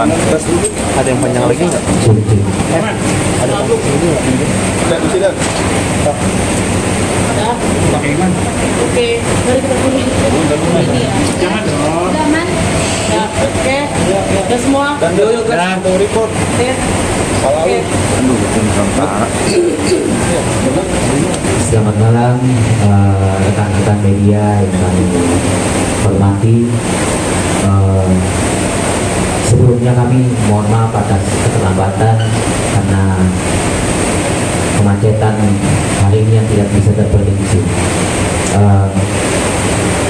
Pantas. Ada yang panjang lagi nggak? Ada panjang ini nggak? Tidak di sini. Pakai iman. Oke, mari kita pilih ini ya. Jangan dong. Udah, Man? Ya, oke. Udah semua? Dan yuk guys, untuk report. Oke. Oke. Aduh, sementara. Selamat malam rekan-rekan media yang kami hormati. Sebelumnya kami mohon maaf atas keterlambatan karena kemacetan hari ini yang tidak bisa terprediksi.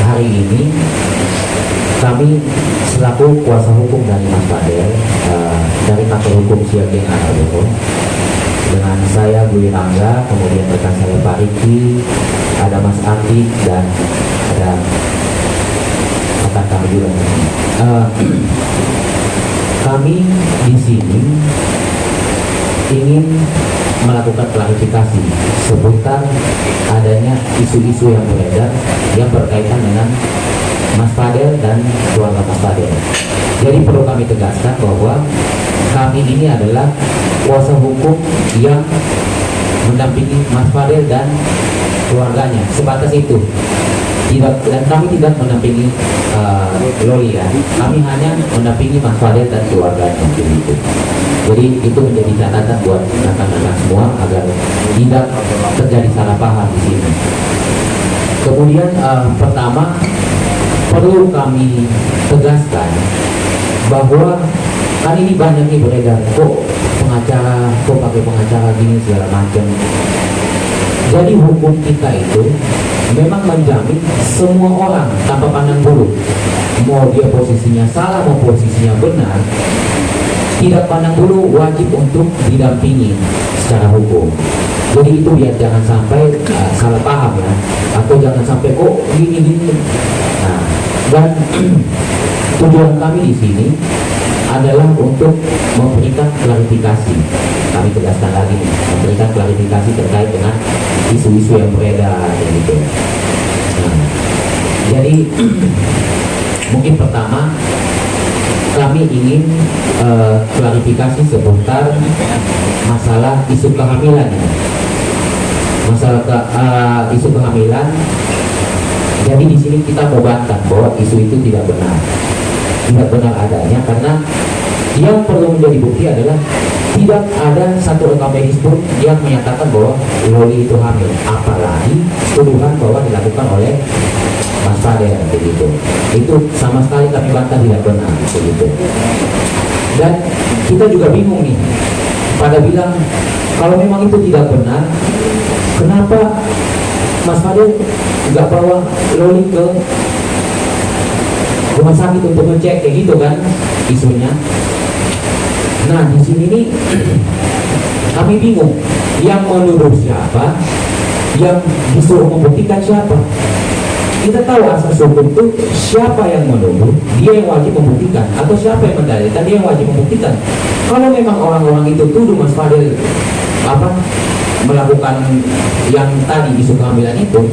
Hari ini kami selaku kuasa hukum dari Mas Fadel dari kantor hukum Siageng Anadolu, dengan saya Bu Rangga, kemudian rekan saya Pak Riki, ada Mas Atik, dan ada rekan kami juga. Kami di sini ingin melakukan klarifikasi seputar adanya isu-isu yang beredar yang berkaitan dengan Mas Fadel dan keluarga Mas Fadel. Jadi perlu kami tegaskan bahwa kami ini adalah kuasa hukum yang mendampingi Mas Fadel dan keluarganya, sebatas itu. Dan kami tidak mendampingi Loli ya. Kami hanya mendampingi Mas Fadel dan keluarganya begitu. Jadi itu menjadi catatan buat rekan-rekan semua agar tidak terjadi salah paham di sini. Kemudian pertama perlu kami tegaskan bahwa kan ini banyak nih beredar, kok pengacara, kok pakai pengacara gini segala macam. Jadi hukum kita itu memang menjamin semua orang tanpa pandang bulu, mau dia posisinya salah mau posisinya benar, tidak pandang bulu wajib untuk didampingi secara hukum. Jadi itu biar jangan sampai salah paham ya, atau jangan sampai kok gini. Nah, dan tujuan kami di sini adalah untuk memberikan klarifikasi. Kami tegaskan lagi, memberikan klarifikasi terkait dengan isu-isu yang beredar gitu. Nah, jadi mungkin pertama kami ingin klarifikasi seputar masalah isu kehamilan ini. Isu kehamilan. Jadi di sini kita mau bantah bahwa isu itu tidak benar adanya, karena yang perlu menjadi bukti adalah tidak ada satu rekam medis pun yang menyatakan bahwa Loli itu hamil, apalagi tuduhan bahwa dilakukan oleh Mas Fadel begitu. Itu sama sekali kami bantah tidak benar begitu. Dan kita juga bingung nih, pada bilang kalau memang itu tidak benar, kenapa Mas Fadel nggak bawa Loli ke rumah sakit untuk ngecek, kayak gitu kan isunya. Nah di sini nih kami bingung, yang menuduh siapa, yang disuruh membuktikan siapa. Kita tahu asas hukum itu siapa yang menuduh, dia yang wajib membuktikan, atau siapa yang mendalilkan, dia yang wajib membuktikan. Kalau memang orang-orang itu tuduh Mas Fadel melakukan yang tadi isu kehamilan itu,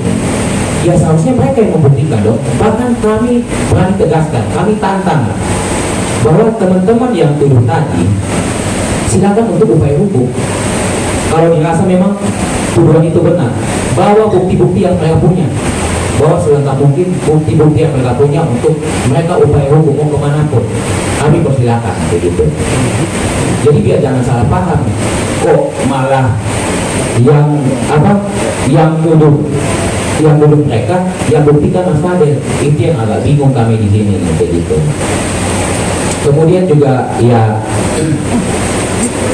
ya seharusnya mereka yang membuktikan dong. Bahkan kami berani tegaskan, kami tantang bahwa teman-teman yang tuduh tadi silakan untuk upaya hukum. Kalau dirasa memang tuduhan itu benar, bawa bukti-bukti yang mereka punya, bawa selengkap mungkin bukti-bukti yang mereka punya untuk mereka upaya hukum mau kemanapun. Kami persilakan begitu. Jadi biar jangan salah paham, kok malah yang nuduh mereka yang buktikan Mas Fadel. Itu yang agak bingung kami di sini begitu. Kemudian juga ya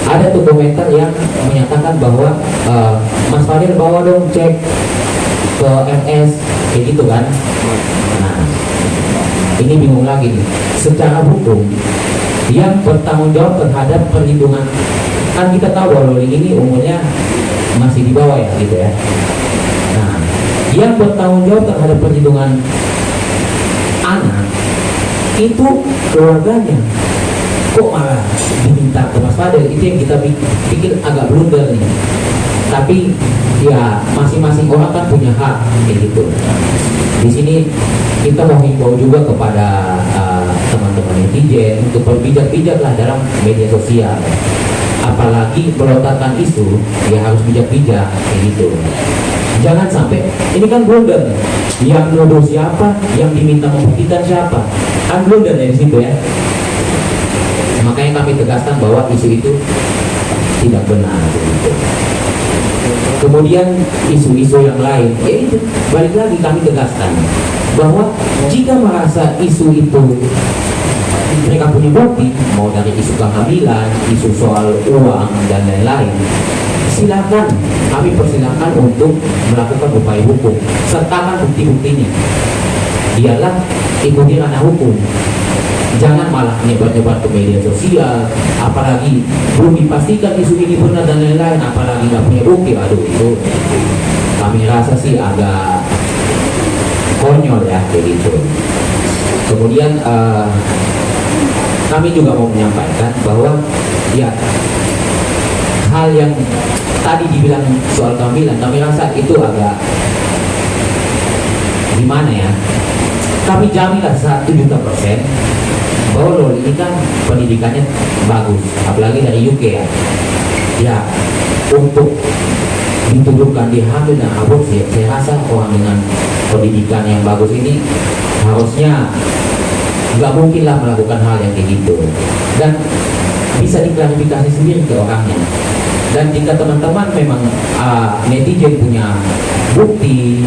ada tuh komentar yang menyatakan bahwa Mas Fadel bawa dong cek ke MS kayak gitu kan. Nah ini bingung lagi nih, secara hukum yang bertanggung jawab terhadap perlindungan, kan kita tahu bahwa Loli ini umurnya masih di bawah ya gitu ya. Nah yang bertanggung jawab terhadap perlindungan anak itu keluarganya, kok malah diminta ke Mas Fadel. Itu yang kita pikir agak blunder nih. Tapi ya masing-masing orang kan punya hak kayak gitu. Di sini kita mau himbau juga kepada teman-teman netizen untuk berbijak-bijaklah dalam media sosial. Apalagi melontarkan isu, ya harus bijak-bijak kayak gitu. Jangan sampai ini kan blunder. Yang nuduh siapa, yang diminta membuktikan siapa, kan blunder dari situ ya. Makanya kami tegaskan bahwa isu itu tidak benar begitu. Kemudian isu-isu yang lain, ya itu balik lagi kami tegaskan bahwa jika merasa isu itu mereka punya bukti, mau dari isu kehamilan, isu soal uang dan lain-lain, silakan, kami persilahkan untuk melakukan upaya hukum, sertakan bukti-buktinya. Ialah ikuti ranah hukum. Jangan malah nyebar-nyebar ke media sosial, apalagi belum dipastikan isu ini benar dan lain-lain, apalagi nggak punya bukti. Aduh, itu kami rasa sih agak konyol ya kayak gitu. Kemudian kami juga mau menyampaikan bahwa ya hal yang tadi dibilang soal kehamilan, kami rasa itu agak gimana ya, kami jaminlah 1.000.000% bahwa Loli ini kan pendidikannya bagus, apalagi dari UK ya. Ya, untuk dituduhkan dia hamil dan aborsi, saya rasa orang dengan pendidikan yang bagus ini harusnya nggak mungkinlah melakukan hal yang kayak gitu, dan bisa diklarifikasi sendiri ke orangnya. Dan jika teman-teman memang netizen punya bukti,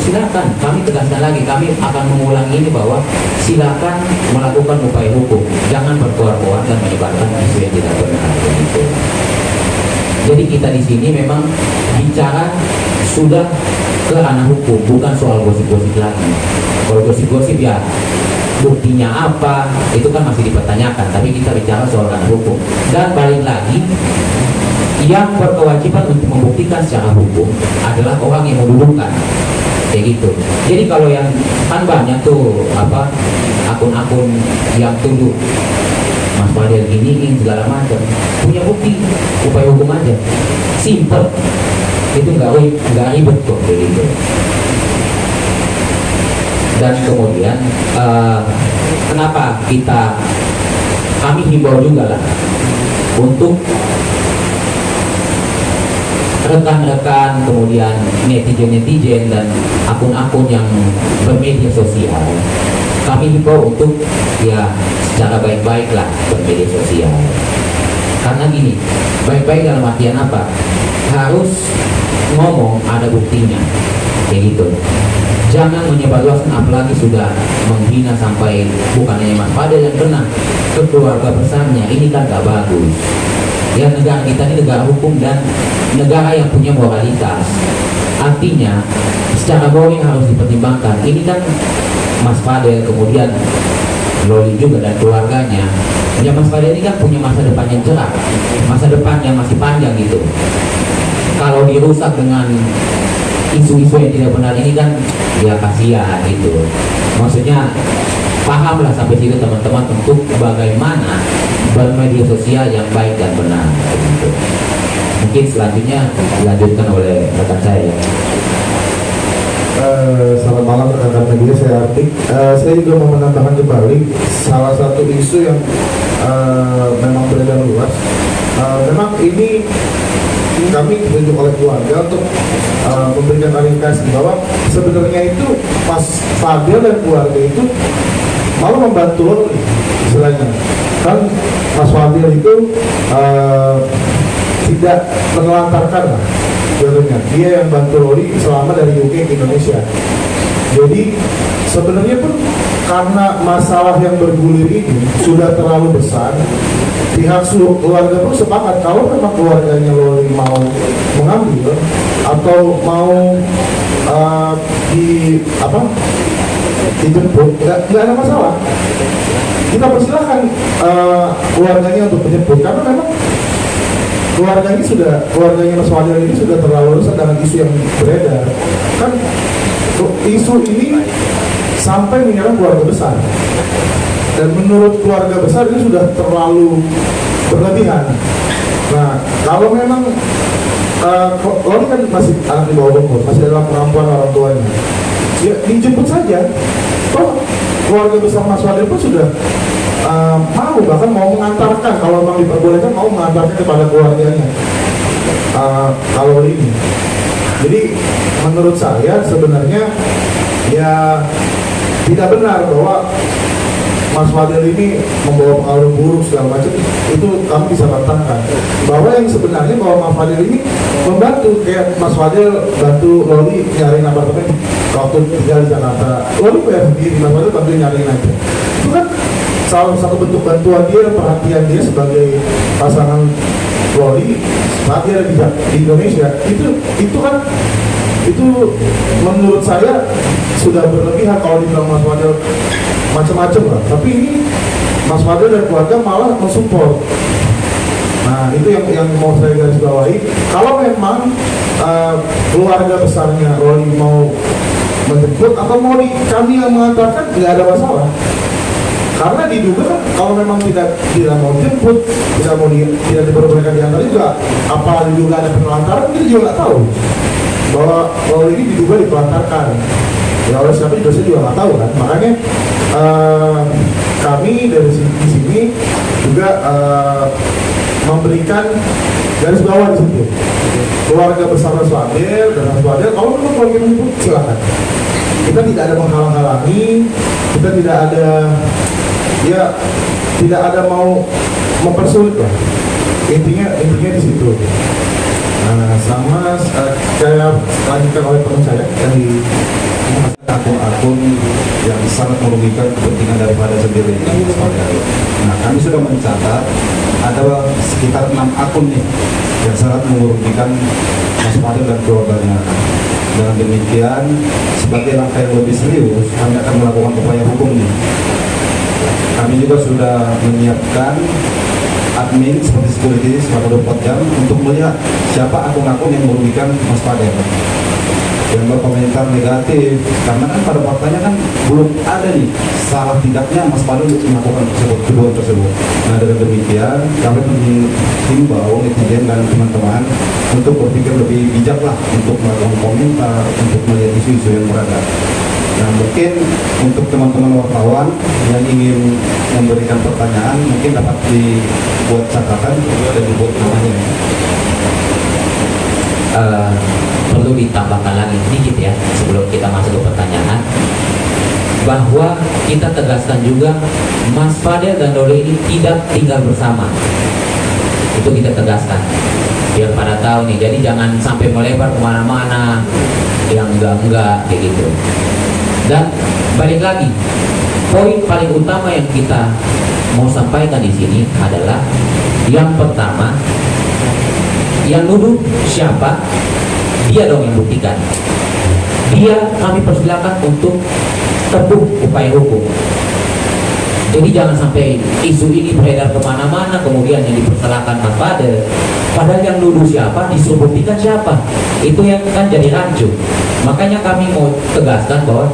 silakan, kami tegaskan lagi, kami akan mengulangi ini bahwa silakan melakukan upaya hukum, jangan berkoar-koar dan menyebarkan isu yang tidak benar begitu. Jadi kita di sini memang bicara sudah ke ranah hukum, bukan soal gosip-gosip lagi. Kalau gosip-gosip ya buktinya apa, itu kan masih dipertanyakan, tapi kita bicara soal ranah hukum. Dan balik lagi, yang berkewajiban untuk membuktikan secara hukum adalah orang yang mendudukan kayak gitu. Jadi kalau yang kan banyak tuh akun-akun yang tuduh Mas Fadel gini segala macam, punya bukti, upaya hukum aja, simple, itu nggak ribet kok kayak gitu. Dan kemudian kenapa kami himbau juga lah untuk rekan-rekan, kemudian netizen dan akun-akun yang bermedia sosial, kami himbau untuk ya secara baik-baik lah bermedia sosial. Karena gini, baik-baik dalam artian apa? Harus ngomong ada buktinya kayak gitu. Jangan menyebarluaskan, apalagi sudah menghina sampai bukan hanya Mas Fadel yang kena, ke keluarga besarnya. Ini kan gak bagus. Ya, negara kita ini negara hukum dan negara yang punya moralitas. Artinya secara moral harus dipertimbangkan. Ini kan Mas Fadel, kemudian Loli juga dan keluarganya. Ya, Mas Fadel ini kan punya masa depan yang cerah, masa depan yang masih panjang gitu. Kalau dirusak dengan isu-isu yang tidak benar ini kan ya kasihan gitu. Maksudnya pahamlah sampai situ teman-teman untuk bagaimana bermedia sosial yang baik dan benar gitu. Mungkin selanjutnya dilanjutkan oleh rekan saya. Selamat malam rekan-rekan media, saya Artik. Saya juga mau menambahkan kembali salah satu isu yang memang beredar luas. Memang ini kami ditunjuk oleh keluarga untuk memberikan klarifikasi bahwa sebenarnya itu Mas Fadel dan keluarga itu malah membantu Loli istilahnya. Kan Mas Fadel itu tidak menelantarkan lah sebenarnya, dia yang bantu Loli selama dari UK ke Indonesia. Jadi sebenarnya pun karena masalah yang bergulir ini sudah terlalu besar, pihak keluarga pun sepakat kalau memang keluarganya Loli mau mengambil atau mau dijemput, nggak ada masalah. Kita persilahkan keluarganya untuk menjemput, karena memang keluarganya Mas Fadel ini sudah terlalu besar dengan isu yang beredar. Kan isu ini sampai menyerang keluarga besar, dan menurut keluarga besar ini sudah terlalu berlebihan. Nah, kalau memang Loli kan masih anak di bawah umur, masih dalam kemampuan orang tuanya, ya dijemput saja. Toh keluarga besar Mas Fadil pun sudah mau, bahkan mau mengantarkan, kalau memang diperbolehkan, mau mengantarkan kepada keluarganya kalau ini. Jadi menurut saya sebenarnya ya tidak benar bahwa Mas Fadil ini membawa pengaruh buruk segala macam. Itu kami bisa bantahkan bahwa yang sebenarnya bahwa Mas Fadil ini membantu, kayak Mas Fadil bantu Loli nyariin apartemen waktu tinggal di Jakarta. Loli bayar sendiri, Mas Fadil bantu nyariin aja. Itu kan salah satu bentuk bantuan dia, perhatian dia sebagai pasangan Loli saat dia ada di Indonesia. Itu kan, itu menurut saya sudah berlebihan kalau dibilang Mas Fadil macam-macam lah. Tapi ini Mas Fadil dan keluarga malah mensupport. Nah itu yang mau saya garis bawahi. Kalau memang keluarga besarnya Loli mau menjemput atau mau kami yang mengantarkan, tidak ada masalah. Karena diduga kan kalau memang tidak mau jemput, tidak diperbolehkan diantar juga, apa diduga ada penelantaran, kita juga nggak tahu bahwa ini diduga dipelantarkan. Ya oleh siapa juga saya juga nggak tahu kan. Makanya kami dari sini juga memberikan garis bawah di situ. Keluarga besar Mas Fadil dan Mas Fadil, kalau memang keluarga menjemput silakan. Kita tidak ada menghalang-halangi, kita tidak ada tidak ada mau mempersulit lah. Intinya di situ. Sama saya lanjutkan oleh teman saya dari akun-akun yang sangat merugikan kepentingan daripada sendiri. Nah, kami sudah mencatat ada sekitar 6 akun nih yang sangat merugikan Mas Fadil dan keluarganya. Dengan demikian, sebagai langkah yang lebih serius, kami akan melakukan upaya hukum nih. Kami juga sudah menyiapkan admin seperti security selama 24 jam untuk melihat siapa akun-akun yang merugikan Mas Fadil, yang berkomentar negatif, karena kan pada faktanya kan belum ada nih salah tidaknya Mas Fadil melakukan tuduhan tersebut. Nah dengan demikian kami menghimbau netizen dan teman-teman untuk berpikir lebih bijak lah untuk melakukan komentar, untuk melihat isu-isu yang berada. Nah mungkin untuk teman-teman wartawan yang ingin memberikan pertanyaan mungkin dapat dibuat catatan dan dibuat namanya. Perlu ditambahkan lagi sedikit ya sebelum kita masuk ke pertanyaan, bahwa kita tegaskan juga Mas Fadil dan Loli ini tidak tinggal bersama. Itu kita tegaskan biar pada tahu nih, jadi jangan sampai melebar kemana-mana yang enggak kayak gitu. Dan balik lagi, poin paling utama yang kita mau sampaikan di sini adalah yang pertama, yang nuduh siapa, dia dong yang buktikan. Dia kami persilakan untuk tempuh upaya hukum. Jadi jangan sampai isu ini beredar kemana-mana kemudian yang dipersalahkan Mas Fadil, padahal yang nuduh siapa, disuruh buktikan siapa. Itu yang kan jadi rancu. Makanya kami mau tegaskan bahwa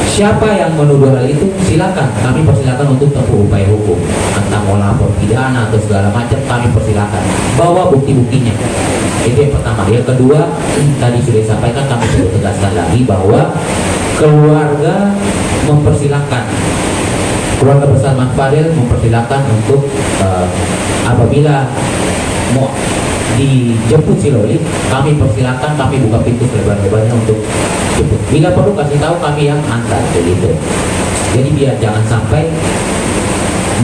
siapa yang menuduh hal itu silakan, kami persilakan untuk tempuh upaya hukum, entah mau lapor pidana atau segala macam, kami persilakan bawa bukti-buktinya. Itu yang pertama. Yang kedua, tadi sudah disampaikan, kami perlu tegaskan lagi bahwa keluarga mempersilahkan, keluarga besar Mas Fadil mempersilahkan untuk apabila mau dijemput si Loli, kami persilakan, kami buka pintu selebar-lebarnya untuk jemput. Bila perlu kasih tahu, kami yang antar begitu. Jadi biar jangan sampai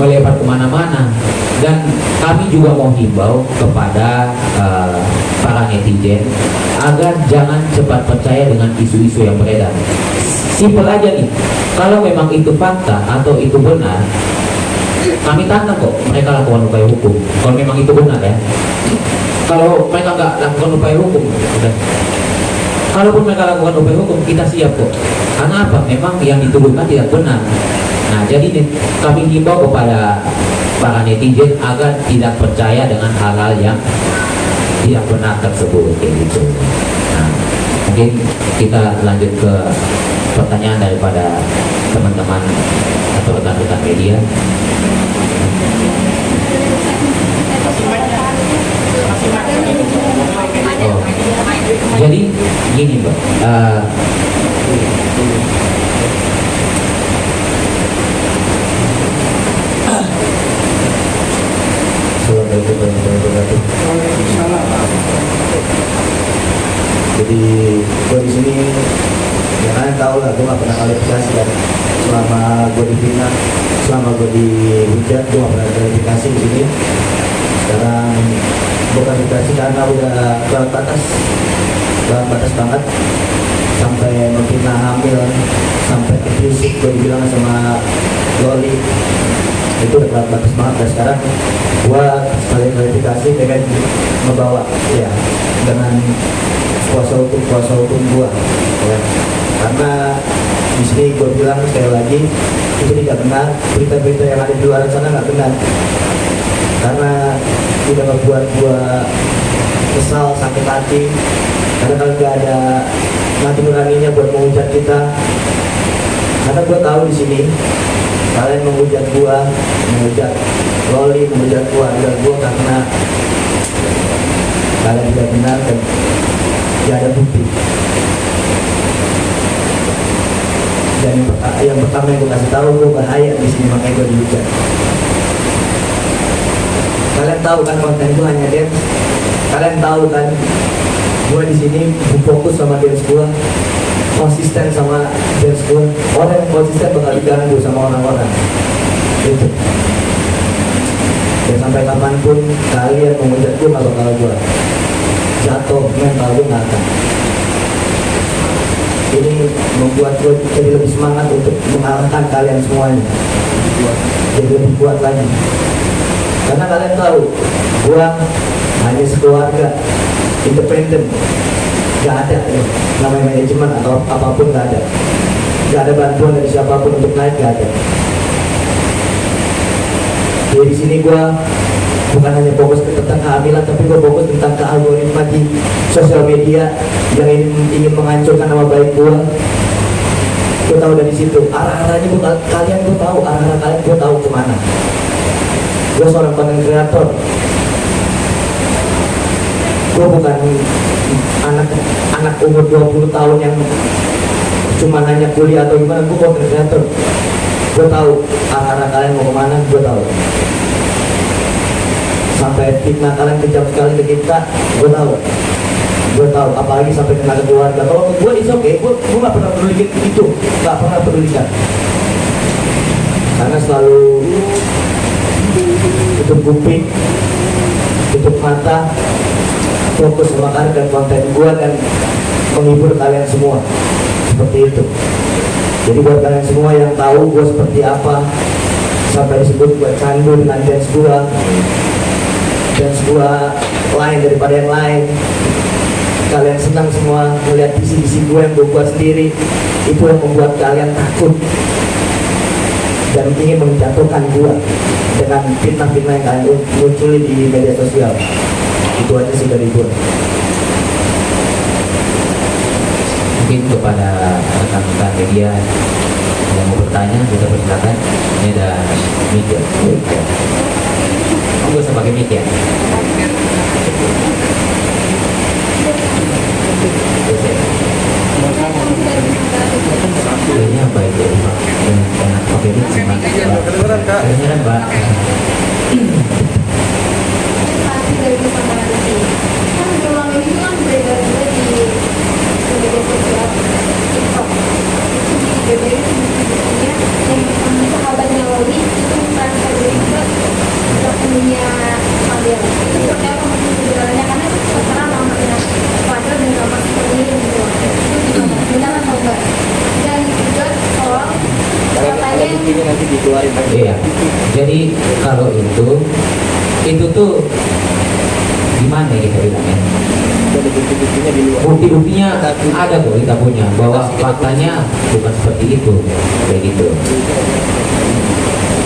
melebar kemana-mana. Dan kami juga mau himbau kepada para netizen agar jangan cepat percaya dengan isu-isu yang beredar. Simpel aja nih, kalau memang itu fakta atau itu benar, kami tantang kok mereka lakukan upaya hukum. Kalau memang itu benar ya. Kalau mereka nggak lakukan upaya hukum, udah. Kalaupun mereka lakukan upaya hukum, kita siap kok. Karena apa? Memang yang dituduhkan tidak benar. Nah, jadi kami himbau kepada para netizen agar tidak percaya dengan hal-hal yang tidak benar tersebut, kayak gitu. Nah, mungkin kita lanjut ke pertanyaan daripada teman-teman atau rekan-rekan media. Oh. Jadi gini Mbak, Jadi gue di sini ya kalian tahu lah, gue gak pernah kualifikasi kan. Selama gue dibina, selama gue dihujat, gue gak pernah kualifikasi di sini. Sekarang gue kualifikasi karena udah kelewat batas banget, sampai memfitnah hamil, sampai fisik gue dibilang sama Loli itu udah kelewat batas banget. Dan sekarang gue sekali kualifikasi pengen membawa ya dengan kuasa hukum gue ya. Karena di sini gue bilang sekali lagi itu tidak benar, berita-berita yang ada di luar sana nggak benar, karena udah membuat gue kesal, sakit hati, karena kalau nggak ada mati nuraninya buat menghujat kita. Karena gue tahu di sini kalian menghujat gue, menghujat Loli, menghujat keluarga gue karena kalian tidak benar dan tidak ada bukti. Dan yang pertama yang gue kasih tahu, gue bahaya di sini, makanya gue dihujat. Kalian tahu kan konten gue hanya dance. Kalian tahu kan gue di sini fokus sama dance gue, konsisten sama dance gue. Orang yang konsisten bakal diganggu sama orang-orang itu. Dan sampai kapanpun kalian menghujat gue, gak bakal gue jatuh mental, gue gak akan. Ini membuat gue jadi lebih semangat untuk mengalahkan kalian semuanya, jadi lebih kuat lagi. Karena kalian tahu gue hanya sekeluarga independen, gak ada ya, namanya manajemen atau apapun, gak ada bantuan dari siapapun untuk naik, gak ada. Jadi di sini gue bukan hanya fokus tentang kehamilan, tapi gue fokus tentang ke algoritma di sosial media yang ingin menghancurkan nama baik gue. Gue tahu dari situ arah-arahnya, kalian gue tahu arah-arah kalian, gue tahu kemana. Gue seorang content creator. Gue bukan anak umur 20 tahun yang cuma hanya kuliah atau gimana. Gue content creator. Gue tahu arah-arah kalian mau kemana, gue tahu. Sampai fitnah kalian kejam sekali ke kita, gue tahu. Apalagi sampai kena ke keluarga. Kalau ke gue, it's okay. Gue gak pernah peduli itu, gak pernah pedulikan. Karena selalu tutup kuping, tutup mata, fokus sama karya dan konten gue dan menghibur kalian semua. Seperti itu. Jadi buat kalian semua yang tahu gue seperti apa, sampai disebut gue candu dengan dance gue lain daripada yang lain, kalian senang semua melihat isi gue yang gue buat sendiri. Itu yang membuat kalian takut dan ingin menjatuhkan gue dengan fitnah-fitnah yang kalian munculin di media sosial. Itu aja sih dari gue. Mungkin kepada rekan-rekan media yang mau bertanya, bisa persilakan. Ini ada mic ya. Gue usah pakai mic ya. Kayaknya baik ya, Pak. Enak pakai mic sama. Kedengeran Pak. Pasti dari sama nanti. Kan berulang ini kan beredar juga di media sosial TikTok. Itu di BBM sebetulnya yang sahabatnya Loli itu transfer juga punya Fadel. Itu seperti apa maksudnya sebenarnya, karena sekarang namanya Fadel dan nama seperti ini gitu. Itu gimana? Benar atau enggak? Dan juga soal katanya nanti dikeluarin. Iya. Jadi kalau itu tuh gimana ya kita bilangnya? Bukti-buktinya di luar. Bukti-buktinya ada kok, kita punya bahwa faktanya bukan seperti itu, kayak gitu.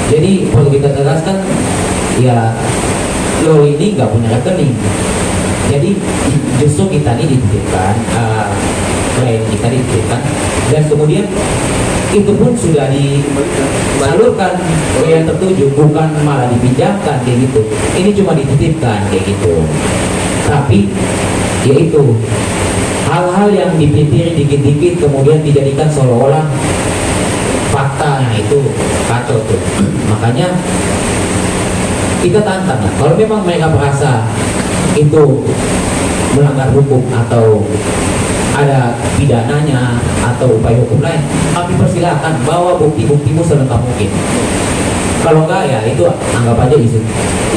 Jadi perlu kita tegaskan ya, lo ini nggak punya rekening. Jadi justru kita ini dititipkan, klien kita dititipkan, dan kemudian itu pun sudah disalurkan ke yang tertuju, bukan malah dipinjamkan kayak gitu. Ini cuma dititipkan kayak gitu. Tapi yaitu hal-hal yang dipitiri dikit-dikit kemudian dijadikan seolah-olah fakta, yang itu kacau tuh. Makanya kita tantang lah, kalau memang mereka merasa itu melanggar hukum atau ada pidananya atau upaya hukum lain, kami persilahkan bawa bukti-buktimu selengkap mungkin. Kalau enggak ya itu anggap aja isu,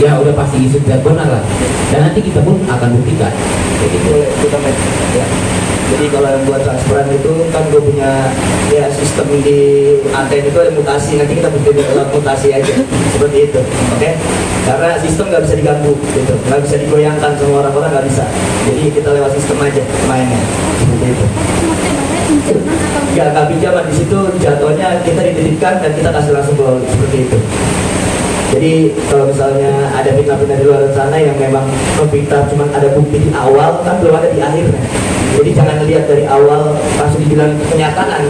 ya udah pasti isu tidak benar lah, dan nanti kita pun akan buktikan. Jadi Boleh, kita main. Ya. Jadi kalau yang buat transparan itu kan gue punya ya sistem di anten itu ada mutasi, nanti kita buktiin lewat mutasi aja seperti itu, oke? Karena sistem nggak bisa diganggu, gitu, nggak bisa digoyangkan sama orang-orang, nggak bisa. Jadi kita lewat sistem aja mainnya seperti itu. Maksudnya namanya pinjaman atau Ya nggak pinjaman, di situ jatuhnya kita dititipkan dan kita kasih langsung ke Loli, seperti itu. Jadi kalau misalnya ada fitnah-fitnah di luar sana yang memang memfitnah cuma ada bukti di awal, kan belum ada di akhirnya. Jadi jangan lihat dari awal langsung dibilang kenyataan.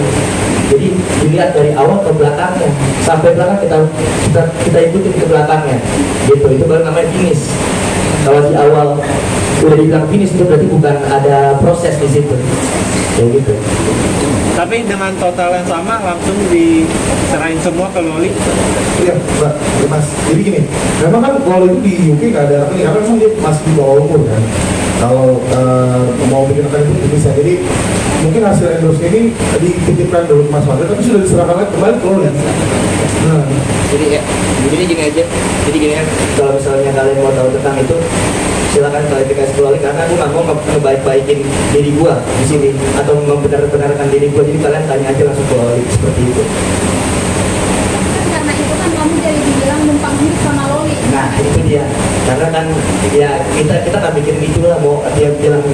Jadi dilihat dari awal ke belakangnya, sampai belakang kita ikutin ke belakangnya. Gitu, itu baru namanya finish. Kalau di awal udah dibilang finish itu berarti bukan ada proses di situ. Kayak gitu. Tapi dengan total yang sama langsung diserahin semua ke Loli. Iya, Mbak, ya, Mas. Jadi gini, memang kan kalau itu di UK nggak ada rekening, karena memang dia masih di bawah umur kan. Kalau mau bikin rekening itu bisa. Jadi mungkin hasil endorse ini dititipkan dulu ke Mas Fadel, tapi sudah diserahkan lagi kembali ke Loli. Nah, Jadi ya, begini gini aja. Jadi gini ya, kalau misalnya kalian mau tahu tentang itu, silakan klarifikasi ke Loli, karena aku nggak mau ngebaik-baikin diri gua di sini atau membenar-benarkan diri gua. Jadi kalian tanya aja langsung ke Loli seperti itu. kan karena itu kan kamu jadi dibilang numpang hidup sama Loli. Nah itu dia, karena kan ya kita nggak mikirin itu lah, mau dia bilang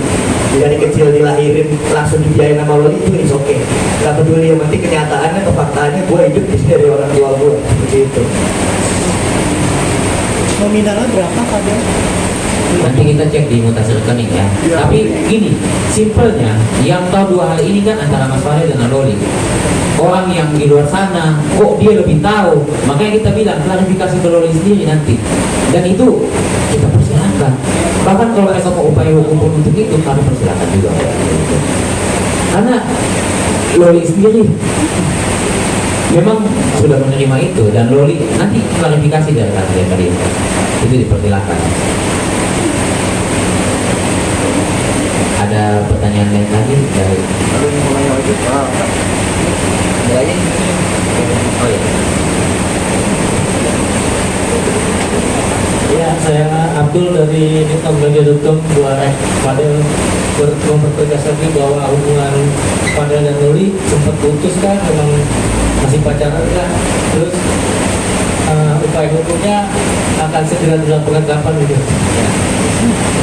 dari kecil dilahirin langsung dibiayain sama Loli, itu is oke, nggak peduli, yang penting kenyataannya, kefaktaannya gue hidup di sini dari orang tua gue, seperti itu. Nominalnya berapa kadang? nanti kita cek di mutasi rekening ya. Iya. Tapi gini, simpelnya yang tahu dua hal ini kan antara Mas Fadel dengan Loli. Orang yang di luar sana, kok dia lebih tahu? Makanya kita bilang klarifikasi ke Loli sendiri nanti. Dan itu kita persilahkan. Bahkan kalau mereka mau upaya hukum pun untuk itu, kami persilahkan juga. Karena Loli sendiri memang sudah menerima itu, dan Loli nanti klarifikasi dari tadi itu dipersilakan. Ada pertanyaan lain lagi dari Kalau yang mau nanya lagi, ada aja. oh ya. Ya, saya Abdul dari newsmedia.com. Buat Fadel mempertegas lagi bahwa hubungan Fadel dan Loli sempat putus kan, memang masih pacaran kan, terus upaya hukumnya akan segera dilakukan kapan gitu.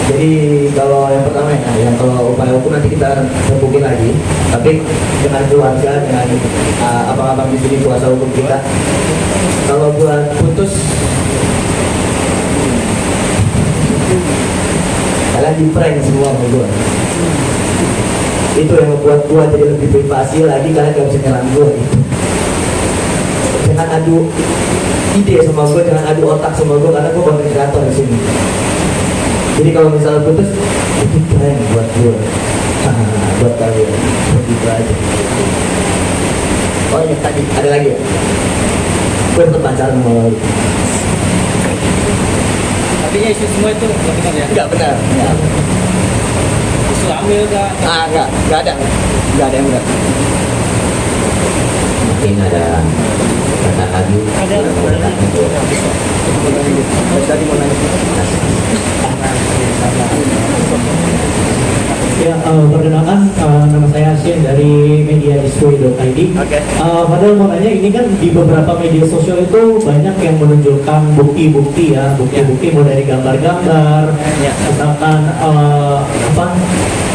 Jadi kalau yang pertama ya, yang kalau upaya hukum nanti kita temukan lagi, tapi dengan keluarga, dengan abang-abang di sini kuasa hukum kita. Kalau buat putus, kalian di prank semua sama gue. Itu yang membuat gue jadi lebih privasi lagi, kalian gak bisa nyerang gue gitu. Jangan adu ide sama gue, jangan adu otak sama gue, karena gue konten kreator di sini. Jadi kalau misalnya putus, itu keren buat gue, buat kalian, seperti itu aja. Oh iya, tadi ada lagi ya? Gue tetap pacaran sama Loli. Artinya isu semua itu nggak benar ya? Nggak benar. Nggak. Isu hamil kah? Nggak ada yang benar. Mungkin ada kata lagi. Ada. Tadi mau nanya. Ya, perkenalkan, nama saya Asin dari mediadisplay.id. Oke. Padahal mau nanya, ini kan di beberapa media sosial itu banyak yang menunjukkan bukti-bukti ya, bukti-bukti mulai dari gambar-gambar, Ya. misalkan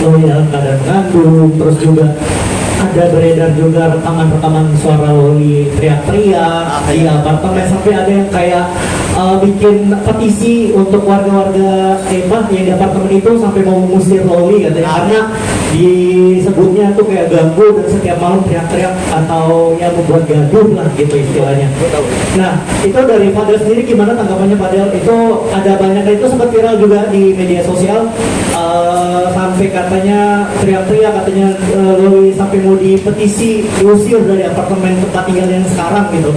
Loli dalam keadaan mengandung, terus juga ada beredar juga rekaman-rekaman suara Loli teriak-teriak di apartemen, sampai ada yang kayak bikin petisi untuk warga-warga yang di apartemen itu sampai mau mengusir Loli katanya, karena disebutnya tuh kayak ganggu dan setiap malam teriak-teriak atau ya membuat gaduh lah gitu istilahnya. Nah, itu dari Fadel sendiri gimana tanggapannya Fadel? Itu ada banyak, itu sempat viral juga di media sosial, sampai katanya teriak-teriak, katanya Loli sampai mau dipetisi diusir dari apartemen tempat tinggal yang sekarang gitu.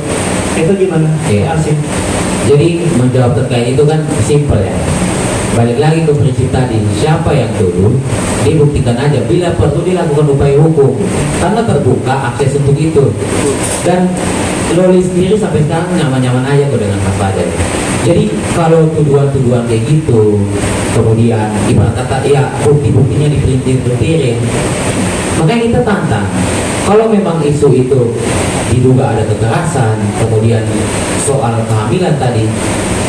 Itu gimana? Iya. Asin. Jadi menjawab terkait itu kan simpel ya. balik lagi ke prinsip tadi, siapa yang tuduh dibuktikan aja, bila perlu dilakukan upaya hukum karena terbuka akses untuk itu. Dan Loli sendiri sampai sekarang nyaman-nyaman aja kok dengan Mas Fadel. Jadi kalau tuduhan-tuduhan kayak gitu, kemudian ibarat kata ya bukti-buktinya dipelintir-pelintirin, makanya kita tantang. Kalau memang isu itu diduga ada kekerasan, kemudian soal kehamilan tadi,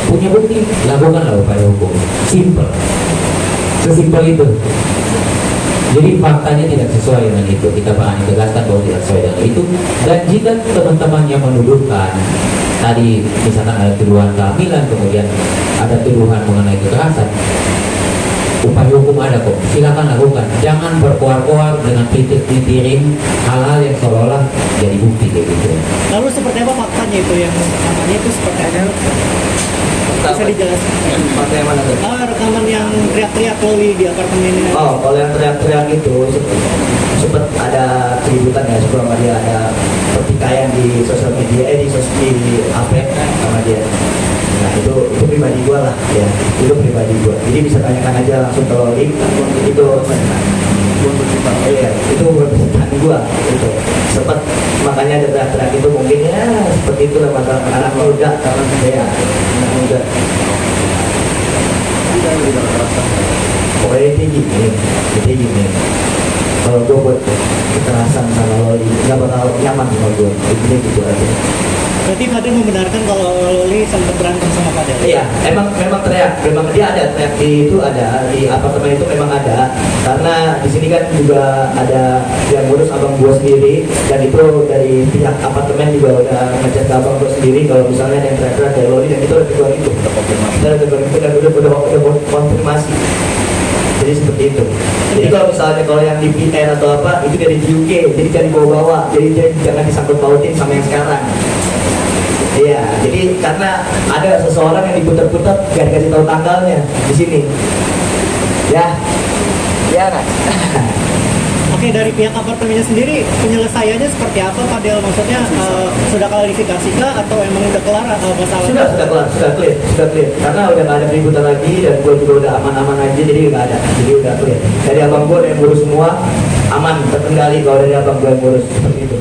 punya bukti, lakukanlah upaya hukum. Simple, sesimpel itu. Jadi faktanya tidak sesuai dengan itu, kita berani tegaskan bahwa tidak sesuai dengan itu. Dan jika teman-teman yang menuduhkan tadi misalkan ada tuduhan kehamilan, kemudian ada tuduhan mengenai kekerasan, upaya hukum ada kok, silakan lakukan. Jangan berkoar-koar dengan pelintir-pelintirin hal-hal yang seolah-olah jadi bukti kayak gitu. Lalu seperti apa faktanya itu yang rekamannya itu seperti apa? Bisa dijelaskan? Fakta yang mana tuh? Rekaman yang teriak-teriak Loli di apartemennya. Oh, kalau yang teriak-teriak itu sempat ada keributan ya, sebelum dia ada pertikaian di sosial media, di HP sama dia. Nah itu pribadi gua lah ya, itu pribadi gua. Jadi bisa tanyakan aja langsung ke Loli, itu iya, itu pertanyaan gua itu. Sempat makanya ada teriak-teriak itu mungkin ya seperti itu lah masalah anak muda karena ya anak muda. Pokoknya itu gini. Kalau gue buat kekerasan sama Loli nggak bakal nyaman sama gue, itu gitu aja. Berarti Fadel membenarkan kalau Loli sempat berantem sama Fadel? Iya, memang teriak, memang dia ada teriak di apartemen itu memang ada, karena di sini kan juga ada yang ngurus abang gua sendiri, dan itu dari pihak apartemen juga udah ngechat ke abang gua sendiri kalau misalnya ada yang teriak-teriak dari Loli, dan itu udah tegur itu, dan udah konfirmasi. Jadi seperti itu. Jadi kalau misalnya kalau yang di PN atau apa itu dari UK, jadi jangan bawa-bawa, jadi jangan disangkut pautin sama yang sekarang. Iya, jadi karena ada seseorang yang diputar-putar gak dikasih tahu tanggalnya di sini. Ya, nah. Oke, dari pihak apartemennya sendiri penyelesaiannya seperti apa Fadel? Maksudnya sudah klarifikasi kah atau emang udah kelar masalahnya? Sudah kelar, sudah clear. Karena udah gak ada keributan lagi dan gue juga udah aman-aman aja, jadi gak ada, jadi udah clear. Dari abang gue yang ngurus semua aman, terkendali kalau dari abang gue yang ngurus seperti itu.